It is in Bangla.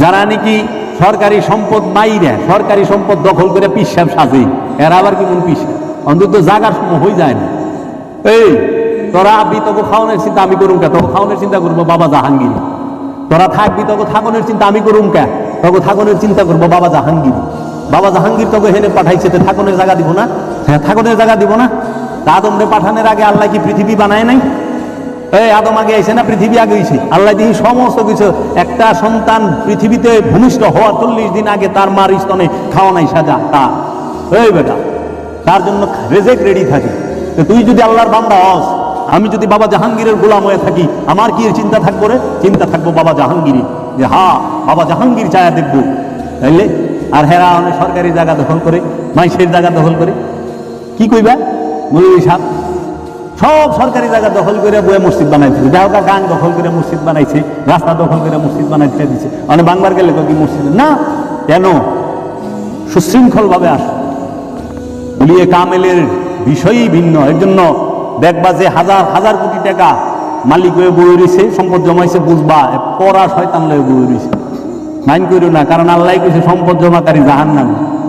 যারা নাকি সরকারি সম্পদ মাইরে সরকারি সম্পদ দখল করে পিসাব সাজে, এরা আবার কেমন পিসা? অন্তত জাগার সময় হয়ে যায় না। এই তোরা আবি তোকে খাওয়ানোর চিন্তা আমি করুম কে? তোকে খাওয়ানোর চিন্তা করবো বাবা জাহাঙ্গীর। তোরা থাকবি তোকে থাকনের চিন্তা আমি করুম কে? তোকে থাকনের চিন্তা করবো বাবা জাহাঙ্গীর। বাবা জাহাঙ্গীর তোকে হেনে পাঠাইছে, তো থাকনের জায়গা দিব না? হ্যাঁ, থাকনের জায়গা দিব না? আদমরে পাঠানোর আগে আল্লাহ কি পৃথিবী বানায় নাই? এই আদম আগে আইছে না পৃথিবী আগে হইছে? আল্লাহ দিয়ে সমস্ত কিছু। একটা সন্তান পৃথিবীতে ভূমিষ্ঠ হওয়ার 40 দিন আগে তার মার স্তনে খাওয়া নাই সাজা তার। এই বেটা, তার জন্য রেজেক রেডি থাকে। তো তুই যদি আল্লাহর বান্দা হস, আমি যদি বাবা জাহাঙ্গীরের গোলাম হয়ে থাকি, আমার কি চিন্তা থাকবো রে? চিন্তা থাকবো বাবা জাহাঙ্গীর, যে হ্যাঁ বাবা জাহাঙ্গীর চায়া দেখবো, তাইলে। আর হেরা অনেক সরকারি জায়গা দখল করে, মাইসের জায়গা দখল করে, কি কইবা? মৌলভী সাহেব সব সরকারি জায়গা দখল করে বয়ে মসজিদ বানাইছে। যাই গান দখল করে মসজিদ বানাইছে, রাস্তা দখল করে মসজিদ বানাইতে দিচ্ছে। মানে বাংলার গেলে কি মসজিদ না? কেন? সুশৃঙ্খল ভাবে আস বলি, এ কামেলের বিষয়ই ভিন্ন। এর জন্য দেখবা যে হাজার হাজার কোটি টাকা মালিক হয়ে বয়ে রয়েছে, সম্পদ জমাইছে, বুঝবা পড়া শয়তান লয়ে বয়ে রয়েছে। মাইন্ড করিও না, কারণ আল্লাহ কিছু সম্পদ জমাকারী জাহান্নামী।